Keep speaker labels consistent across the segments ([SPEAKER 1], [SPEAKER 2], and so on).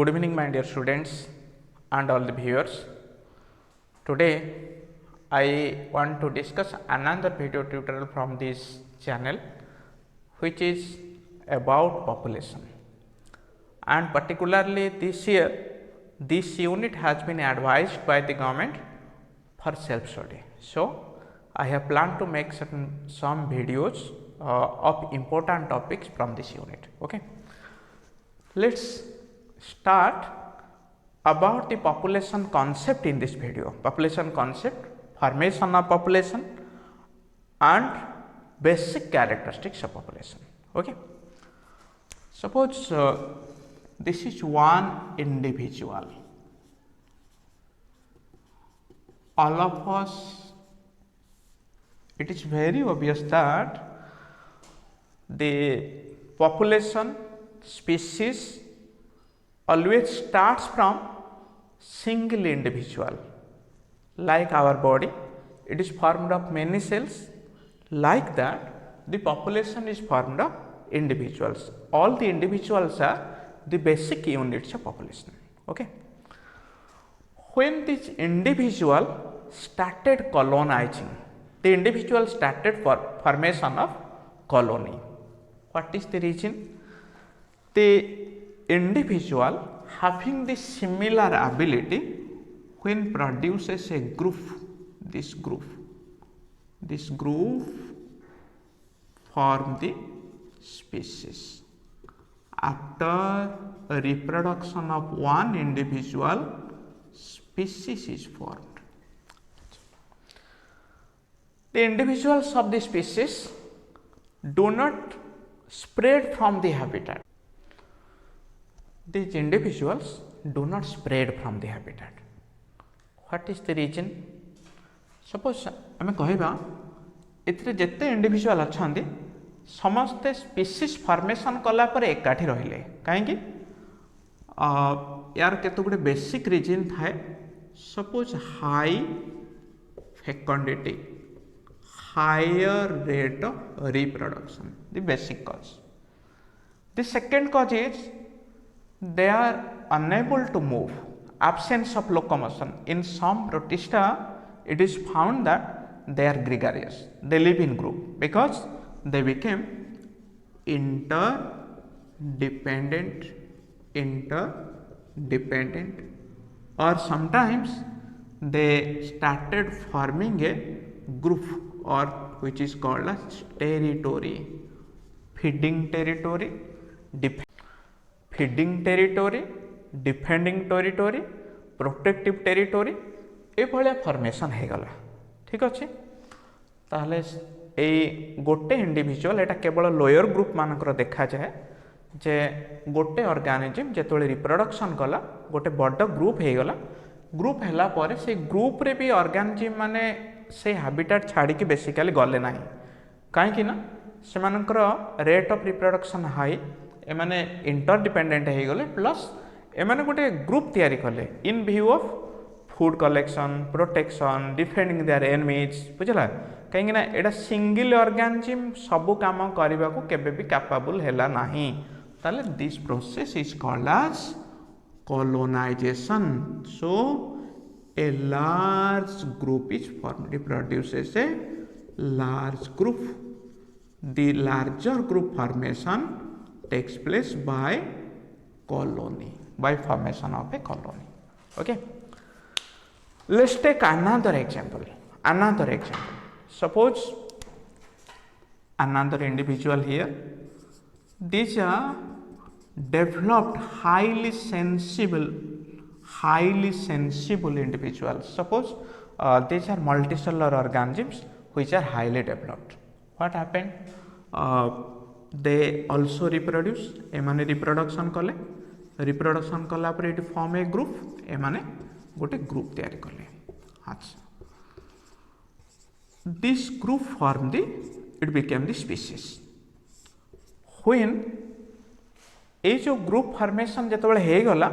[SPEAKER 1] Good evening, my dear students and all the viewers. Today I want to discuss another video tutorial from this channel, which is about population, and particularly this year this unit has been advised by the government for self study. So I have planned to make some videos of important topics from this unit. Okay, let's start about the population concept in this video. Population concept, formation of population and basic characteristics of population. Okay, suppose this is one individual. All of us, it is very obvious that the population species always starts from single individual. Like our body, it is formed of many cells. Like that, the population is formed of individuals. All the individuals are the basic units of population. Okay. When this individual started colonizing, the individual started for formation of colony. What is the reason? The individual having the similar ability, when produces a group, this group form the species. After a reproduction of one individual, species is formed. The individuals of the species do not spread from the habitat. These individuals do not spread from the habitat. What is the reason? Suppose आमे कहबा एतरे जत्ते individual अछंदी समस्ते species formation कला पर एकाठी रहिले काहेकि यार केतो गुडे बेसिक रीजन थाए. Suppose high fecundity, higher rate of reproduction, the basic cause. The second cause is they are unable to move, absence of locomotion. In some protista it is found that they are gregarious, they live in group because they became interdependent, or sometimes they started forming a group, or which is called as territory, feeding territory, defending territory, protective territory, ए भलिया formation हे गला. ठीक अच्छे. ताहले ए गोटे individual एटा केवल lower group मानकर देखा जाए जे गोटे ऑर्गेनिज्म जेतोले रिप्रोडक्शन कला गोटे बड़ ग्रुप हे गला. ग्रुप हैला परे से ग्रुप रे भी ऑर्गेनिज्म माने से हैबिटेट छाड़ी के बेसिकली गले नाही. काहे कि ना सेमानकर रेट ऑफ रिप्रोडक्शन हाई, एमाने इंटरडिपेंडेंट हो गले, प्लस एमाने गोटे ग्रुप तैयारी कले in view of food collection, protection, defending their enemies. बुझला कहीं ना एटा सिंगल ऑर्गेनिज्म सब काम करने को केबे भी कैपेबल हैला नाही. ताले this process is called as colonization. So a large group is formed, it produces a large group. The larger group formation takes place by colony, by formation of a colony. Okay, let's take another example. Suppose another individual here. These are developed highly sensible individuals. Suppose these are multicellular organisms which are highly developed. What happened? They also reproduce. एमाने reproduction कले, reproduction कला पर it form A group, एमाने गोटे group तैयारी कले. अच्छा, this group form the, it became the species. When a जो ग्रुप फॉर्मेशन जेतबेले हे गला,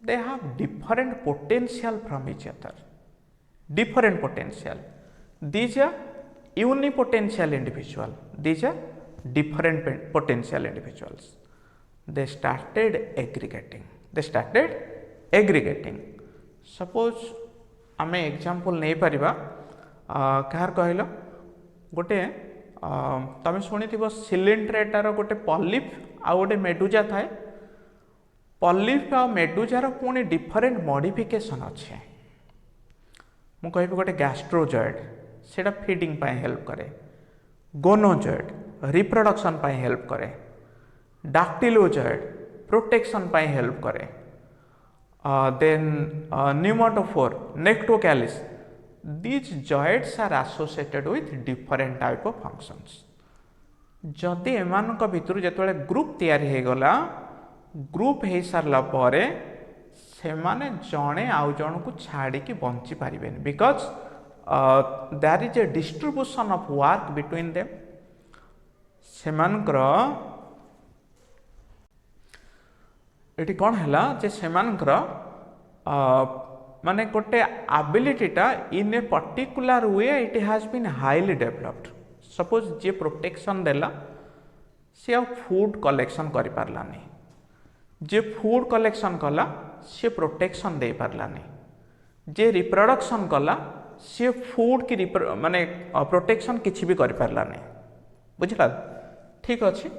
[SPEAKER 1] they have different potential from each other. Different potential. These are unipotential individual, these are different potential individuals. They started aggregating. They started aggregating. Suppose आम example नहीं परिबा कहार कहल गोटे तुम शुणी सिलिंड्रेटार गोटे पॉलिप आ गोटे मेडुजा थाए। पॉलिप आ मेडुजार पुणी डिफरेंट मॉडिफिकेशन अच्छे। मु कहबी गोटे गैस्ट्रोजॉइड सेटा फीडिंग पाई हेल्प करे, गोनोजॉइड रिप्रोडक्शन पाई हेल्प करे, डाक्टिलोजॉइड प्रोटेक्शन पाई हेल्प करे, then न्यूमाटोफोर नेक्टोकैलिस these joints are associated with different type of functions। जदि एमानक भितर जेतबेले ग्रुप तैयारी हे गला ग्रुप हे सारला परे सेमाने जणे आउ जण को छाड़ी की बंची पारिबेन because there is a distribution of work between them. सेमानकर एटी कोन हला जे सेमानकर माने गोटे एबिलिटीटा in a particular way it has been highly developed. Suppose जे प्रोटेक्शन देला सी फूड कलेक्शन करि पारलानी, जे फूड कलेक्शन कला सी प्रोटेक्शन दे पारलानी, जे रिप्रोडक्शन कला सी फूड की माने प्रोटेक्शन किछि भी करि पारलानी। बुझला ठीक अच्छे।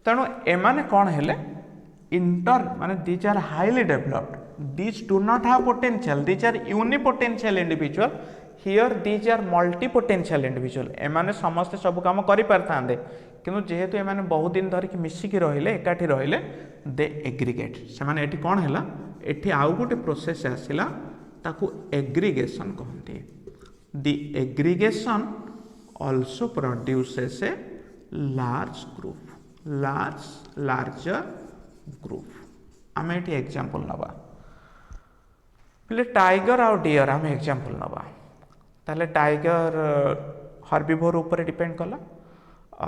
[SPEAKER 1] तेणु एमाने कौन हेले इंटर माने these are highly developed, these do not have potential, these are unipotential individual, here these are multipotential individual। एमाने समस्त सब काम करि पारथांदे किंतु जेहेतु एमाने बहुत दिन धरिक मिसिकी रहिले एकाठी रहिले दे एग्रीगेट। सेमाने एठी कोन हैला एठी आउ गोटे प्रोसेस आसिला ताकू एग्रीगेशन कहंती। The aggregation also produces a large group, larger group। आमे एठी एग्जांपल नबा पहले टाइगर आउ डियर आम एग्जांपल नबा ताले टाइगर हर्बिवोर ऊपर डिपेंड कला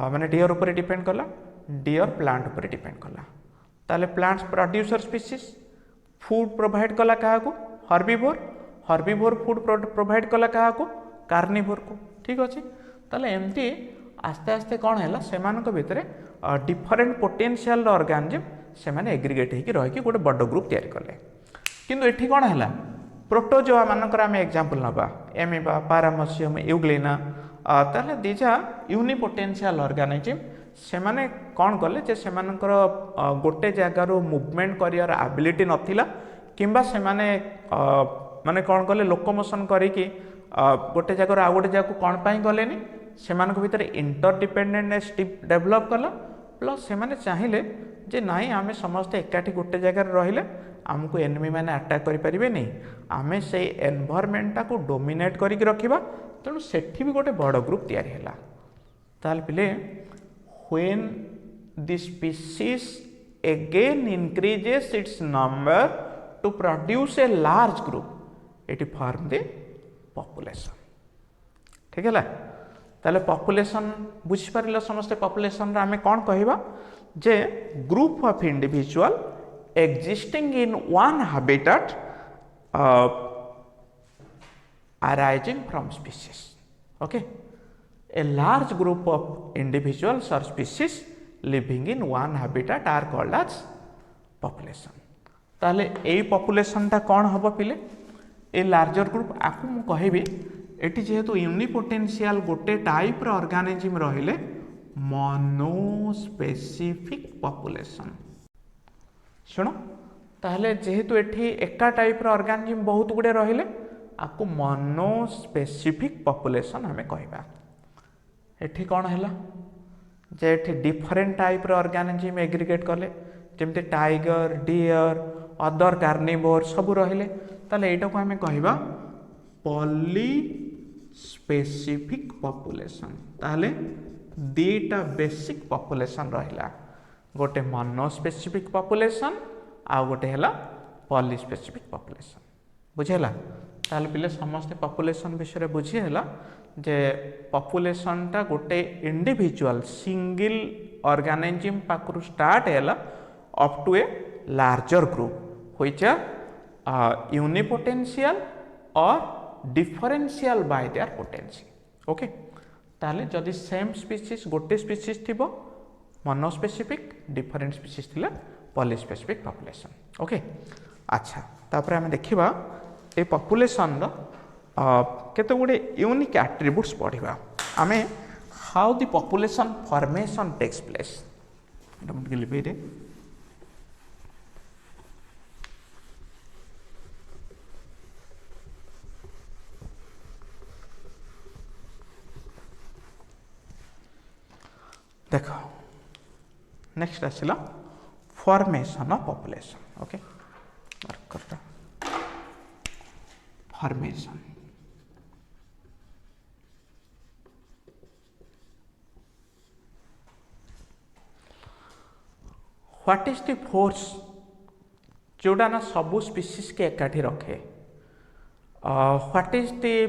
[SPEAKER 1] माने डियर ऊपर डिपेंड कला, डियर प्लांट ऊपर डिपेंड कला। ताले plants producer species food provide कला क्या को हर्बिवोर, हर्बिवोर फूड प्रोवाइड कला क्या को कार्निवोर को। ठीक अच्छे। ताले एमती आस्ते आस्ते कौन है सेमानक भितरे डिफरेंट पोटेंशियल ऑर्गेनिज्म से माने एग्रीगेट होकर रही गोटे बड़ ग्रुप तैयारी कले। किंतु एठी कौन है प्रोटोजोआ मानकर आम एग्जांपल नबा एमिबा पैरामीशियम यूग्लिना ताले दीजा यूनिपोटेंशियल ऑर्गेनिज्म से माने कौन कले जे सेमानकर गोटे जगार मूवमेंट करियर एबिलिटी नथिला किंबा से माने माने कौन कले लोकोमोशन करिकी गोटे जगार आ गोटे जगह कौन पाई गलेनी सेमानक भितर इंटरडिपेंडेंटनेस डेवलप कला प्लस से माने चाहिए जे नाई आमे समस्त एकाठी गोटे जगार रहिले आमको एनिमी मैंने अटैक करें नहीं, आमे से एनवायरमेंटा को डोमिनेट करके रखा। तेणु सेठी भी गोटे बड़ ग्रुप तैयारी है। ताल पिले when the species again increases it's number two produce a large group it form the population. ठीक है ताले पॉपुलेशन बुझिपार समस्त पॉपुलेशन आमे कौन कहवा जे group of individual existing in one habitat arising from species। okay, a large group of individuals or species living in one habitat are called as population। ताले ए population टा कौन हम पिले ए लार्जर ग्रुप आपको मु कहबी एटी जेहेतु यूनिपोटेंशियल गोटे टाइप रो ऑर्गेनिज्म रहिले मोनोस्पेसिफिक पॉपुलेशन। शुण ताहले जेहेतु एठी एका टाइप रो ऑर्गेनिज्म बहुत गुडे रहिले आपको मोनोस्पेसिफिक पॉपुलेशन हमें कहबा। एठी कौन हैला जे एठी डिफरेंट टाइप रो ऑर्गेनिज्म एग्रीगेट कले जेमते टाइगर डियर अदर कार्निवोर सब रहिले ताले एटा को हमें कहबा पॉलीस्पेसिफिक पॉपुलेशन। ताहले दीटा बेसिक पॉपुलेशन रहिला गोटे मोनोस्पेसिफिक पॉपुलेशन आ गोटे हैला पॉलीस्पेसिफिक पॉपुलेशन। बुझेला ताले पिले समस्त पॉपुलेशन विषय बुझी हैला जे पॉपुलेशन टा गोटे इंडिविजुअल सिंगल ऑर्गेनिज्म पाखरु स्टार्ट हैला up to a larger group which are unipotential or differential by their potential. Okay ताले जदि सेम स्पीसीज गोटे स्पीसीज थिबो मोनोस्पेसिफिक डिफरेंट स्पीसीज थिला पॉलीस्पेसिफिक पॉपुलेशन ओके अच्छा तापर आम देखा ये पॉपुलेशन केते गुड़े यूनिक एट्रिब्यूट्स पढ़ा आम how the population formation takes place लिपे देख नेक्स्ट आसला formation of population okay marker formation what is the force जोड़ा ना सबू स्पीसीज के एकाठी रखे व्हाट इज द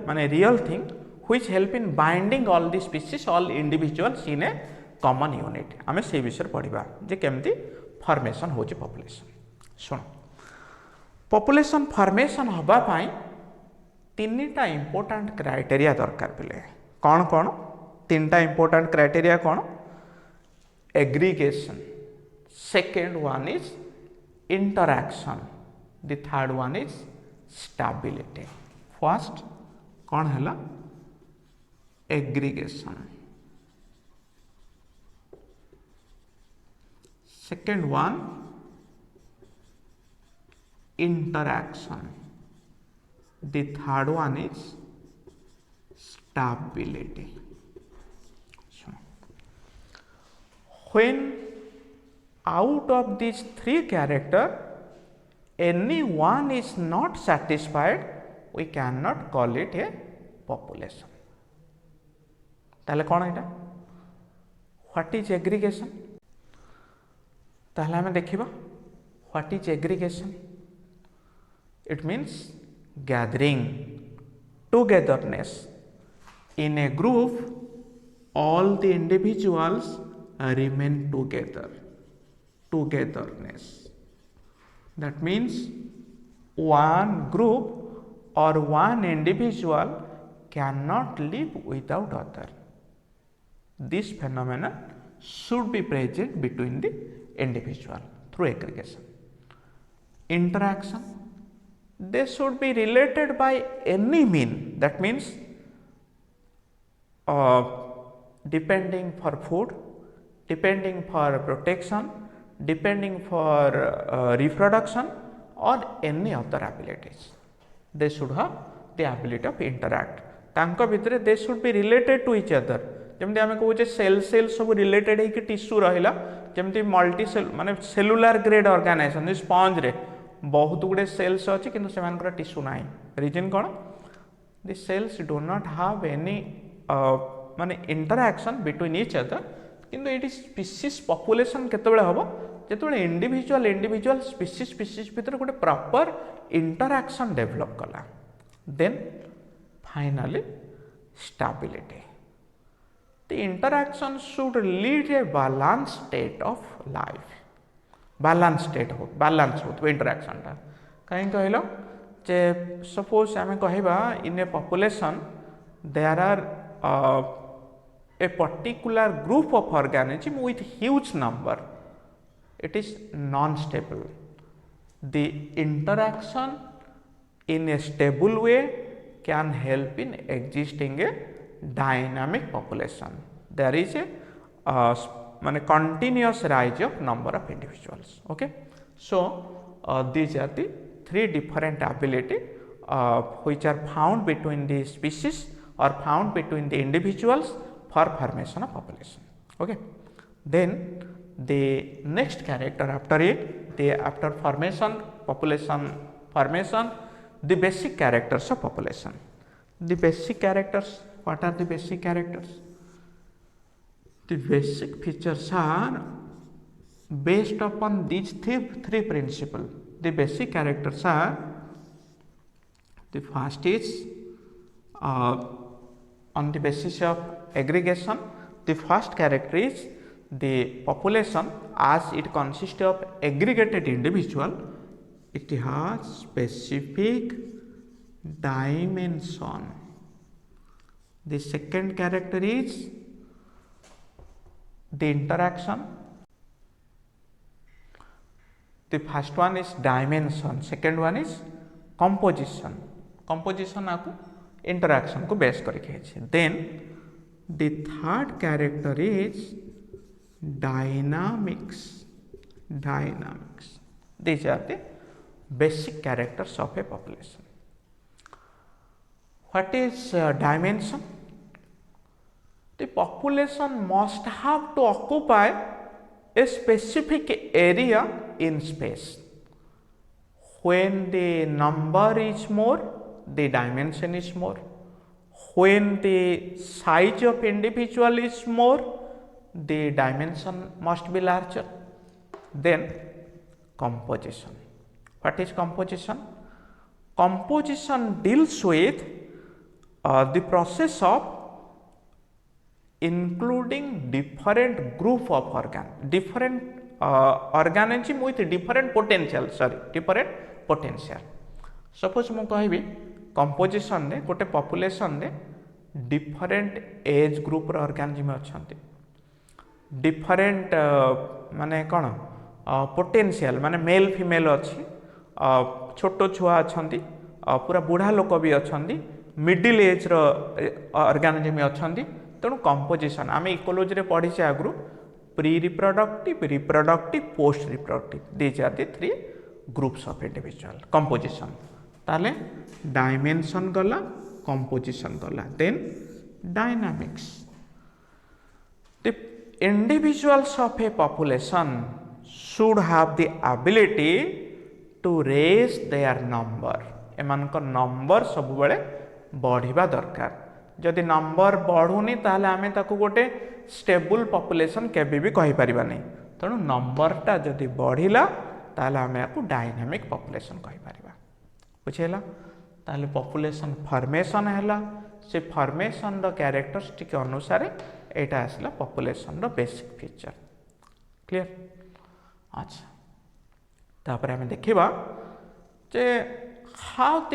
[SPEAKER 1] माने real thing which help in binding all the species all individuals in a common unit आम से विषय पढ़ा जे केमती फॉर्मेशन होची पॉपुलेशन सुन पॉपुलेशन फॉर्मेशन हबा पाई तीनटा इंपोर्टेंट क्राइटेरिया दरकार पिले कौन कौन तीनटा इंपोर्टेंट क्राइटेरिया कौन aggregation second one is interaction the third one is stability first कौन है aggregation second one interaction the third one is stability when out of these three character any one is not satisfied we cannot call it a population ताहले कौन है what is aggregation ताहले हमें देखिबा what is aggregation it means gathering togetherness in A group all the individuals remain togetherness that means one group or one individual cannot live without other. This phenomenon should be present between the individual through aggregation. Interaction, they should be related by any mean, that means depending for food, depending for protection, depending for reproduction or any other abilities. They should have the ability of interact. तांको भितरे they should be related to each other जमती आम कहे cell cell सब related होकर tissue रहा जमती multi cell माने सेलुलार ग्रेड ऑर्गेनाइजेशन स्पंज रे बहुत गुड़े सेल्स अच्छी किंतु से टिश्यू ना रीजन कौन the sales do not have any माने इंटरैक्शन बिटवीन इच अदर किंतु ये स्पीसीज पॉपुलेशन केतबेले हम जो इंडिविजुअल स्पीसीज भितर गोटे प्रॉपर इंटरैक्शन डेवलप कला then finally stability the interaction should lead a balanced state of life balance हो इंटरैक्शन टा कहीं कहल जे सपोज आम कहवा in a population there are a particular group of organism with huge number it is non-stable the interaction in a stable way can help in existing a dynamic population there is a mane continuous rise of number of individuals okay so these are the three different ability which are found between the species or found between the individuals for formation of population okay then the next character after it the after formation population formation the basic characters of population the basic characters what are the basic characters the basic features are based upon these three principles the basic characters are the first is on the basis of aggregation the first character is the population as it consists of aggregated individual it has specific dimension the second character is the interaction The first one is dimension, second one is composition. Composition आपको interaction को base करके है. Then the third character is dynamics. Dynamics. These are the basic characters of a population. What is dimension? The population must have to occupy a specific area in space. When the number is more, the dimension is more. When the size of individual is more, the dimension must be larger. Then composition. What is composition? Composition deals with the process of including different group of organism with different potential. Suppose मु कहबी composition ने गोटे population ने different age group रो organism अछंती, different माने कौन potential माने male female अच्छी, छोटो छुआ अछंती, पूरा बुढ़ा लोक भी अछंती, मिडिल एज रो organism अछंती. तेणु कंपोजिशन आम इकोलॉजी रे पढ़ी से आगु pre reproductive, reproductive, post reproductive, these are the three groups of individual. Composition ताले डायमेंशन गला, कंपोजिशन गला, then dynamics. The individuals of a population should have the ability to raise their number. एमान को number सब बेले बढ़िबा दरकार. जदि number बढ़ुनी ताहले आमे ताकू गोटे स्टेबल पॉपुलेशन केबे भी कहि परिबा नहीं. तेणु नंबरटा जदि बढ़िला ताहले आमे आकू डायनामिक पॉपुलेशन कहि परिबा. बुझेला? ताहले पॉपुलेशन फॉर्मेशन हैला, से फॉर्मेशन रो कैरेक्टरिस्टिक अनुसार एटा आसला पॉपुलेशन रो बेसिक फीचर. क्लियर? अच्छा, तापर आमे देखिबा जे how the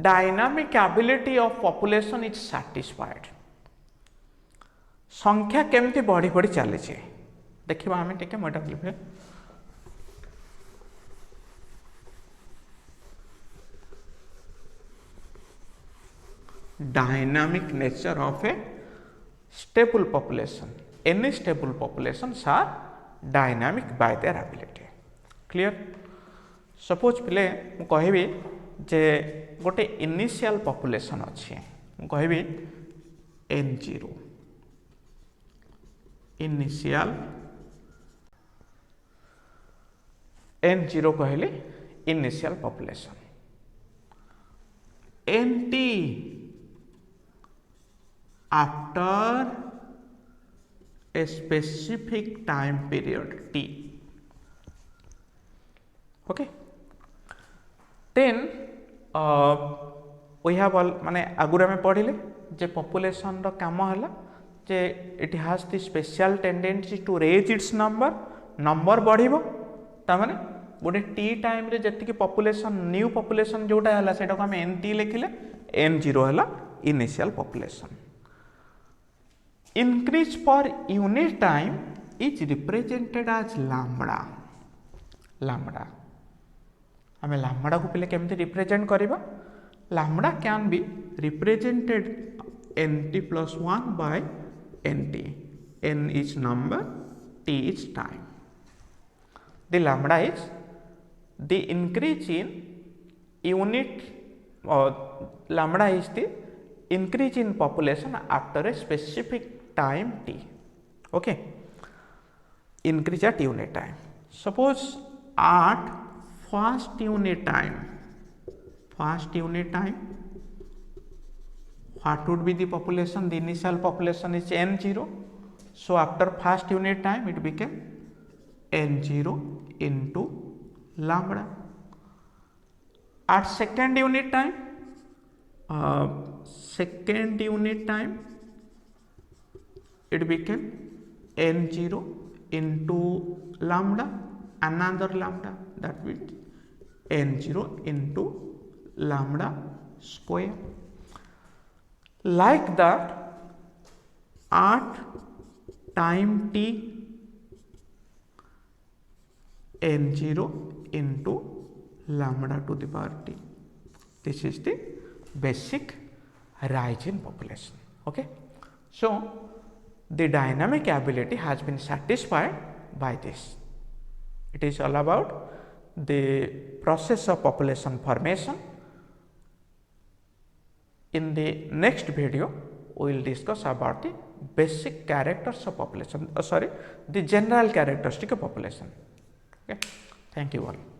[SPEAKER 1] dynamic ability of population is satisfied. संख्या केमती बढ़ी बढ़ी चली देखा आम टे मोटा लिखे dynamic nature of a stable population. Any stable populations are dynamic by their ability. Clear? Suppose पिले मु कहबी जे गोटे इनिशियल पॉपुलेशन अच्छी, मु कहबी N0 इनिशियल N0 कहली initial population. NT after a specific time period T. Okay, then we have all माने आगुरा में पढ़िले जे पॉपुलेशन रो काम हला जे it has the special tendency to raise its number. Number बढ़िबो ता माने गोटे टी टाइम रे जति की पॉपुलेशन न्यू पॉपुलेशन जोटा हला सेटा को हम NT लिखिले. N0 हला initial population. Increase for unit time is represented as lambda. Lambda हमें लैम्बडा को पहले केमती रिप्रेजेंट करिबा. Lambda can be represented NT plus 1 by NT. N is number, T is time. The lambda is the increase in unit, lambda is the increase in population after a specific time T. Okay, increase at unit time. Suppose at first unit time, what would be the population? The initial population is N0. So after first unit time it became N0 into lambda. At second unit time, it became N0 into lambda, another lambda, that will N0 into lambda square. Like that, at time T, n0 into lambda to the power t. This is the basic rise in population. Okay. So the dynamic ability has been satisfied by this. It is all about the process of population formation. In the next video, we will discuss about the basic characters of population, the general characteristic of population. Okay. Thank you all.